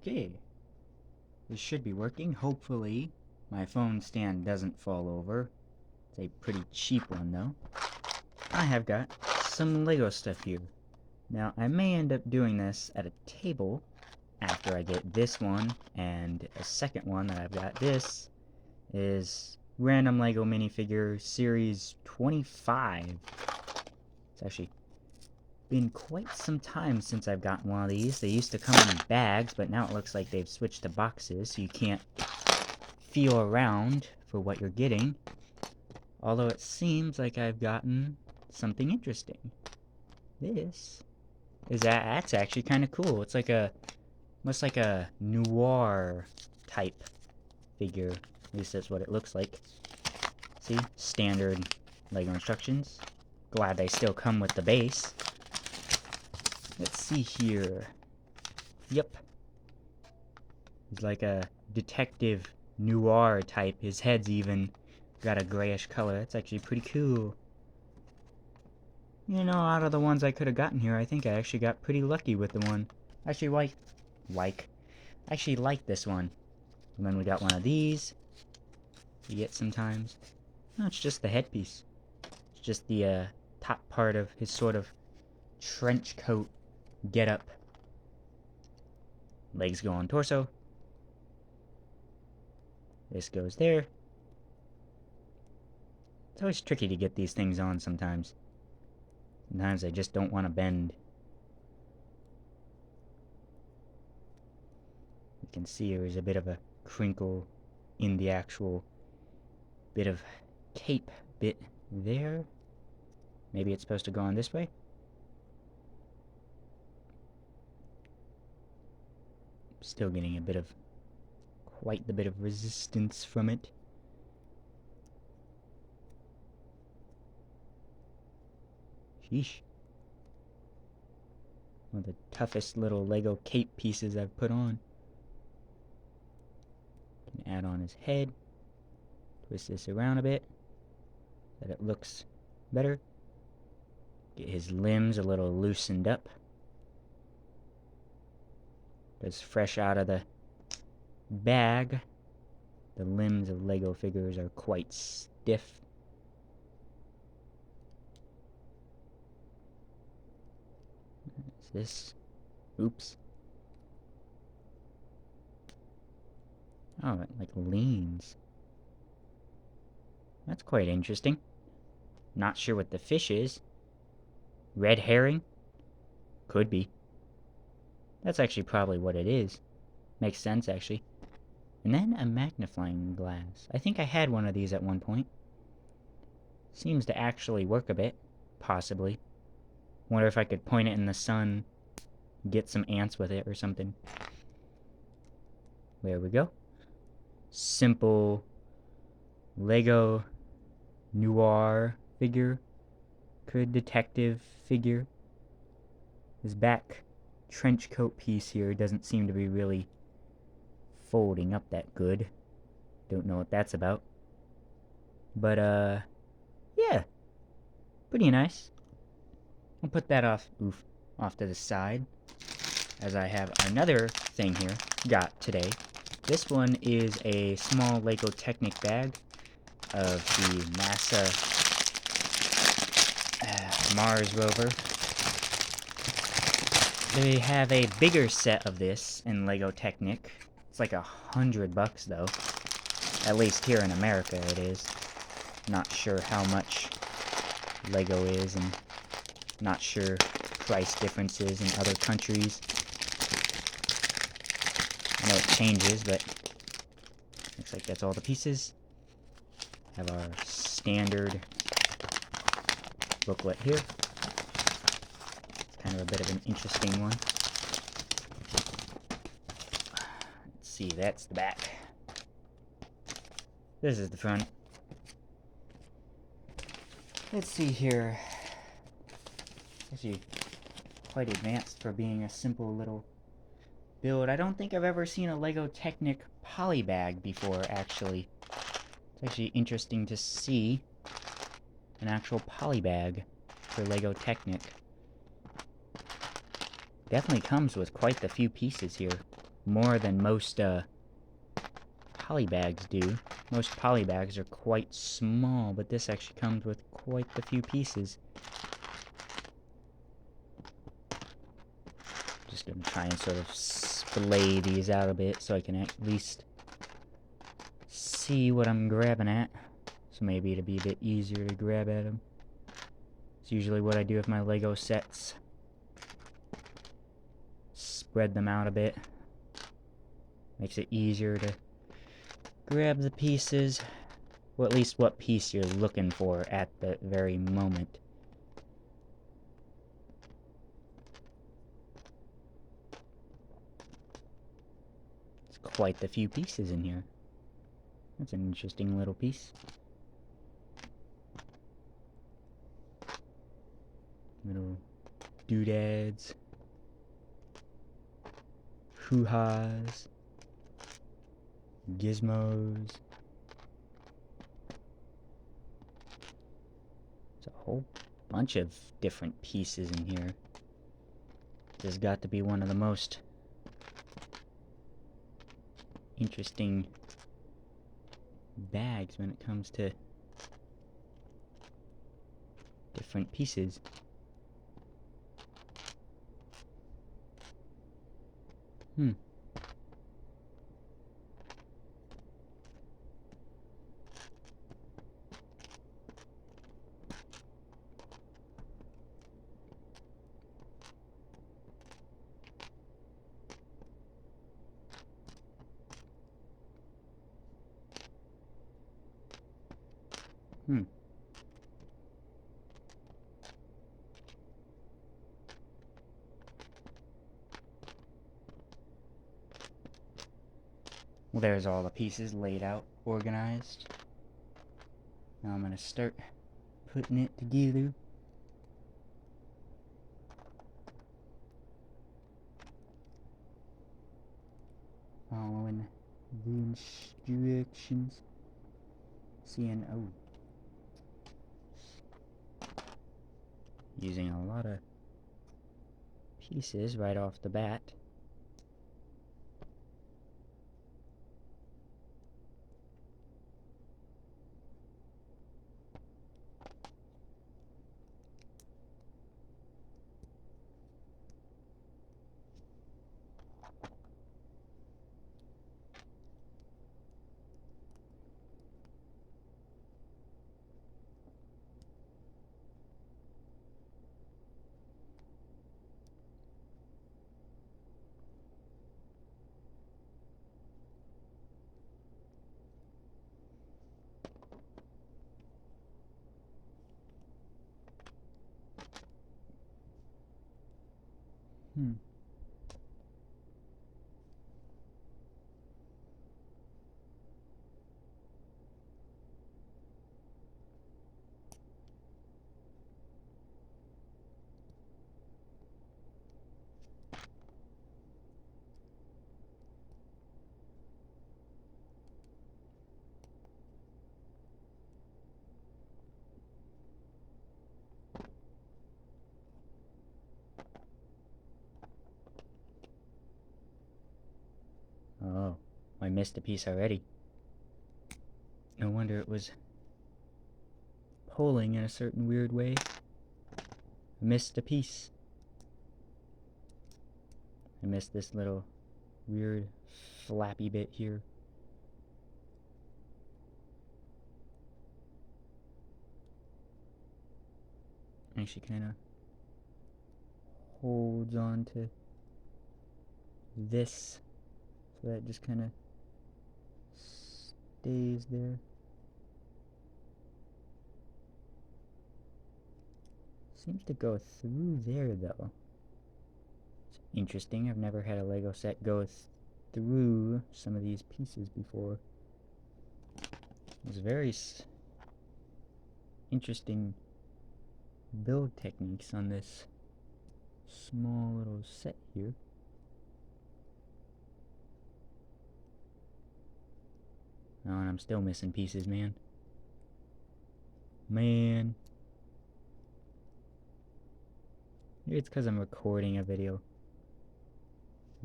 Okay, this should be working. Hopefully, my phone stand doesn't fall over. It's a pretty cheap one, though. I have got some Lego stuff here. Now, I may end up doing this at a table after I get this one, and a second one that I've got. This is Random Lego Minifigure Series 25. It's actually been quite some time since I've gotten one of these. They used to come in bags, but now it looks like they've switched to boxes, so you can't feel around for what you're getting. Although it seems like I've gotten something interesting. This is that's actually kind of cool. It's like almost like a noir type figure. At least that's what it looks like. See, standard Lego instructions. Glad they still come with the base. Let's see here. Yep. He's like a detective noir type. His head's even got a grayish color. That's actually pretty cool. You know, out of the ones I could have gotten here, I think I actually got pretty lucky with the one. Actually, actually like this one. And then we got one of these. You get sometimes. No, it's just the headpiece. It's just the top part of his sort of trench coat getup. Legs go on torso. This goes there. It's always tricky to get these things on sometimes. Sometimes I just don't want to bend. You can see there's a bit of a crinkle in the actual bit of cape bit there. Maybe it's supposed to go on this way. Still getting a bit of, quite the bit of resistance from it. Sheesh. One of the toughest little Lego cape pieces I've put on. Can add on his head. Twist this around a bit so that it looks better. Get his limbs a little loosened up. Because fresh out of the bag, the limbs of Lego figures are quite stiff. Is this? Oops. Oh, it like leans. That's quite interesting. Not sure what the fish is. Red herring? Could be. That's actually probably what it is. Makes sense, actually. And then a magnifying glass. I think I had one of these at one point. Seems to actually work a bit. Possibly. Wonder if I could point it in the sun, get some ants with it or something. There we go. Simple Lego noir figure. Good detective figure. His back trench coat piece here doesn't seem to be really folding up that good. Don't know what that's about. But, yeah. Pretty nice. I'll put that off to the side, as I have another thing here got today. This one is a small Lego Technic bag of the NASA Mars rover. They have a bigger set of this in Lego Technic. It's like $100 though. At least here in America it is. Not sure how much Lego is, and not sure price differences in other countries. I know it changes, but looks like that's all the pieces. Have our standard booklet here. It's kind of a bit of an interesting one. Let's see, that's the back. This is the front. Let's see here. Actually, quite advanced for being a simple little build. I don't think I've ever seen a Lego Technic polybag before, actually. It's actually interesting to see an actual polybag for Lego Technic. Definitely comes with quite the few pieces here. more than most polybags do. Most polybags are quite small, but this actually comes with quite a few pieces. Just gonna try and sort of splay these out a bit so I can at least see what I'm grabbing at. So maybe it'll be a bit easier to grab at them. It's usually what I do with my Lego sets. Spread them out a bit. Makes it easier to grab the pieces. Or at least what piece you're looking for at the very moment. It's quite a few pieces in here. That's an interesting little piece. Little doodads. Hoo-has. Gizmos. There's a whole bunch of different pieces in here. This has got to be one of the most interesting bags when it comes to different pieces. Hmm. Hmm. Well, there's all the pieces laid out, organized. Now I'm gonna start putting it together. Following the instructions. Seeing, oh. Using a lot of pieces right off the bat. Hmm. Oh, I missed a piece already. No wonder it was pulling in a certain weird way. Missed a piece. I missed this little weird flappy bit here. Actually kind of holds on to this, so that just kind of stays there. Seems to go through there though. It's interesting. I've never had a Lego set go through some of these pieces before. It's very interesting build techniques on this small little set here. Oh, and I'm still missing pieces, man. Maybe it's because I'm recording a video.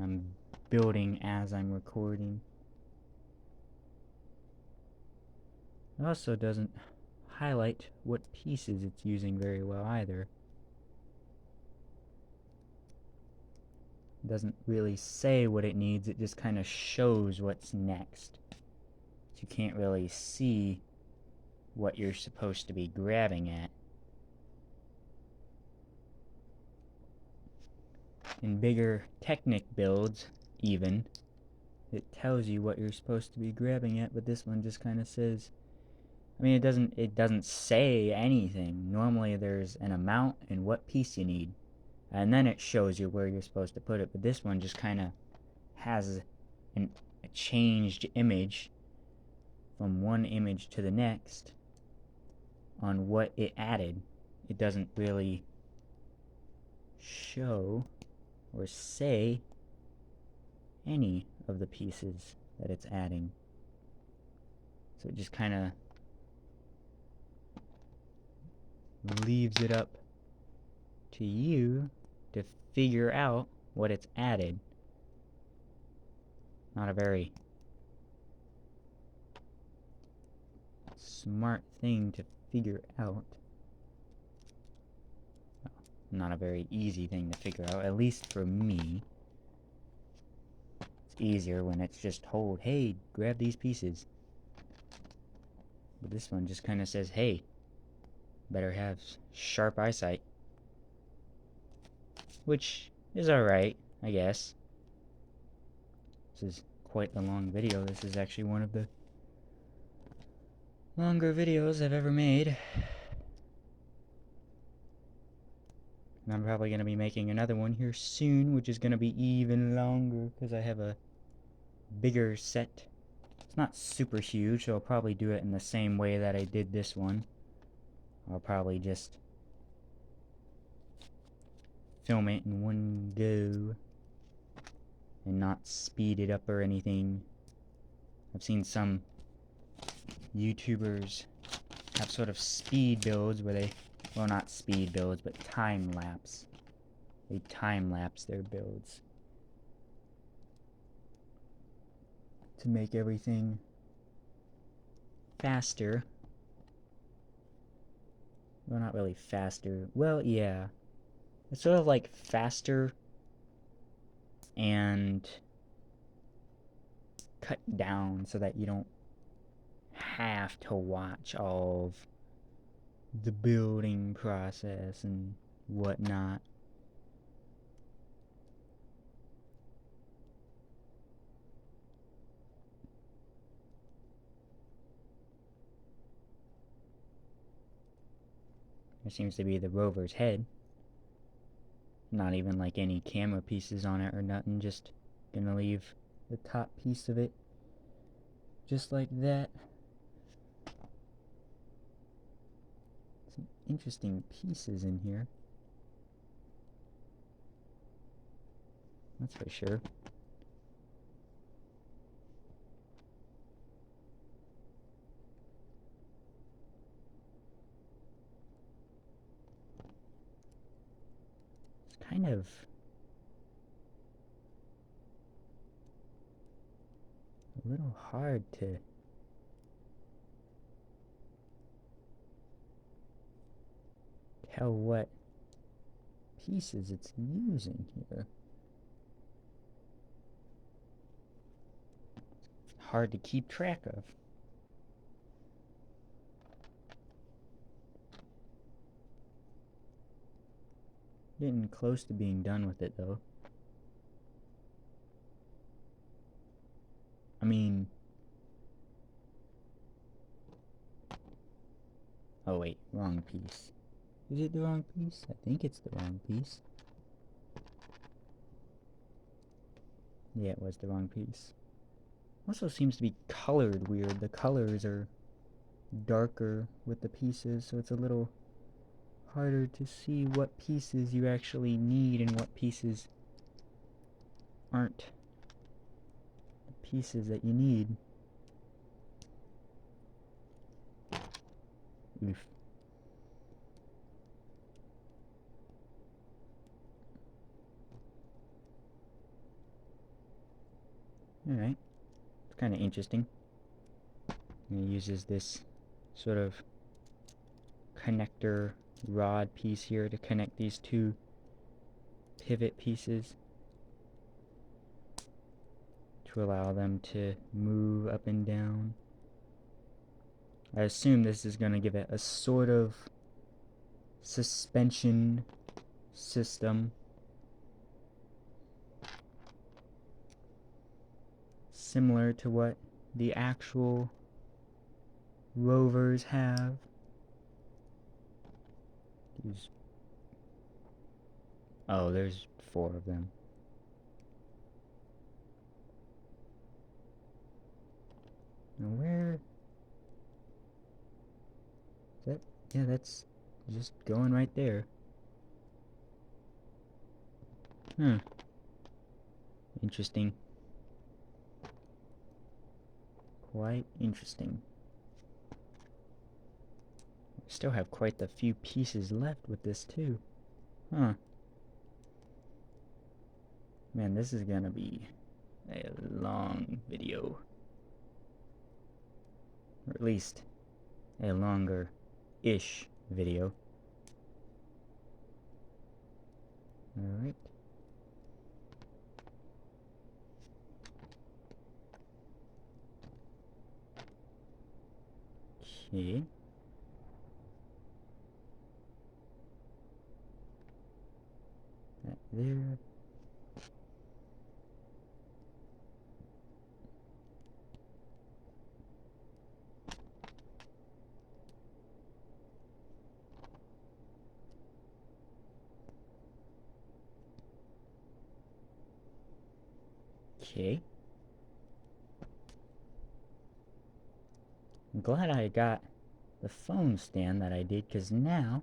I'm building as I'm recording. It also doesn't highlight what pieces it's using very well either. It doesn't really say what it needs, it just kind of shows what's next. So you can't really see what you're supposed to be grabbing at. In bigger Technic builds, even, it tells you what you're supposed to be grabbing at, but this one just kind of says, I mean, it doesn't say anything. Normally there's an amount and what piece you need, and then it shows you where you're supposed to put it, but this one just kind of has a changed image from one image to the next on what it added. It doesn't really show or say any of the pieces that it's adding. So it just kind of leaves it up to you to figure out what it's added. Not a very smart thing to figure out. Well, not a very easy thing to figure out, at least for me. It's easier when it's just told, hey, grab these pieces. But this one just kind of says, hey, better have sharp eyesight. Which is alright, I guess. This is quite the long video. This is actually one of the longer videos I've ever made. And I'm probably going to be making another one here soon, which is going to be even longer because I have a bigger set. It's not super huge, so I'll probably do it in the same way that I did this one. I'll probably just film it in one go and not speed it up or anything. I've seen some YouTubers have sort of speed builds where they, well, not speed builds, but time lapse. They time lapse their builds to make everything faster. Well, not really faster. Well, yeah. It's sort of like faster and cut down so that you don't have to watch all of the building process and whatnot. There seems to be the rover's head. Not even like any camera pieces on it or nothing, just gonna leave the top piece of it just like that. Some interesting pieces in here, that's for sure. It's kind of a little hard to tell what pieces it's using here. It's hard to keep track of. Getting close to being done with it though. I mean, oh wait, wrong piece. Is it the wrong piece? I think it's the wrong piece. Yeah, it was the wrong piece. Also seems to be colored weird. The colors are darker with the pieces, so it's a little harder to see what pieces you actually need and what pieces aren't the pieces that you need. Oof. Alright. It's kind of interesting. And it uses this sort of connector rod piece here to connect these two pivot pieces to allow them to move up and down. I assume this is going to give it a sort of suspension system similar to what the actual rovers have. Oh, there's 4 of them. Now where? Is that? Yeah, that's just going right there. Interesting. Quite interesting. Still have quite a few pieces left with this too. Man, this is gonna be a long video. Or at least a longer-ish video. Alright. Okay. That there. Okay. I'm glad I got the phone stand that I did, because now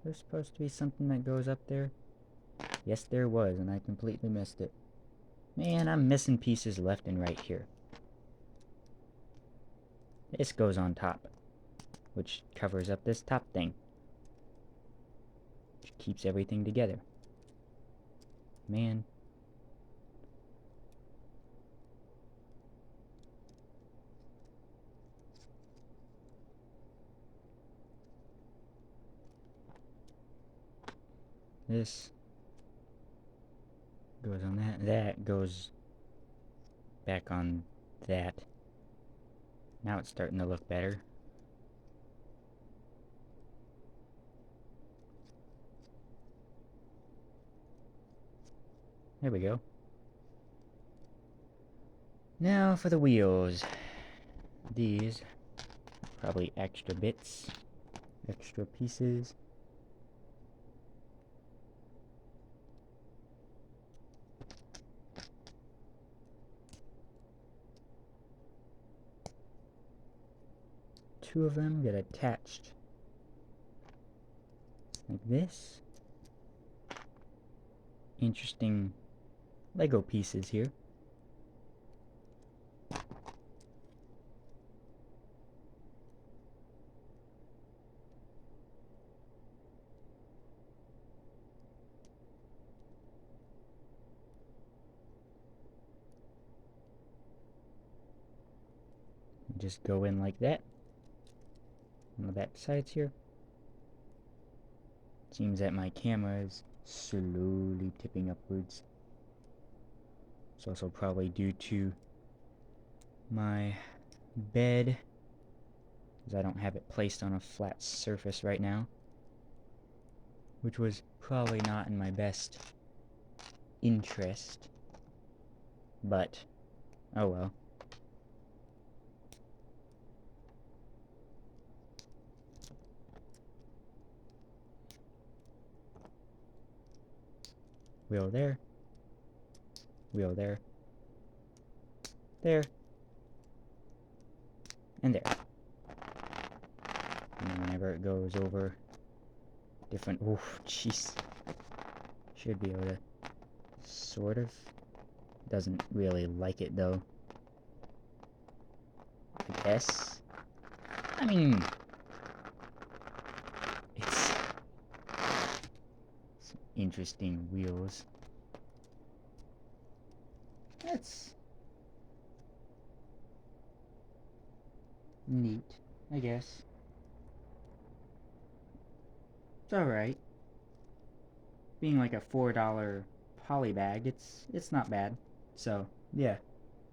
there's supposed to be something that goes up there. Yes, there was, and I completely missed it. Man, I'm missing pieces left and right here. This goes on top, which covers up this top thing, which keeps everything together. Man. This goes on that. That goes back on that. Now it's starting to look better. There we go. Now for the wheels. These, probably extra bits, extra pieces. Two of them get attached like this. Interesting Lego pieces here. Just go in like that on the back sides here. Seems that my camera is slowly tipping upwards. It's also probably due to my bed, because I don't have it placed on a flat surface right now, which was probably not in my best interest, but oh well. Wheel there, wheel there, there, and there. And then whenever it goes over different, oof, jeez, should be able to sort of, doesn't really like it though, I guess. I mean, it's interesting wheels. That's neat, I guess. It's alright. Being like a $4 polybag, it's not bad. So, yeah.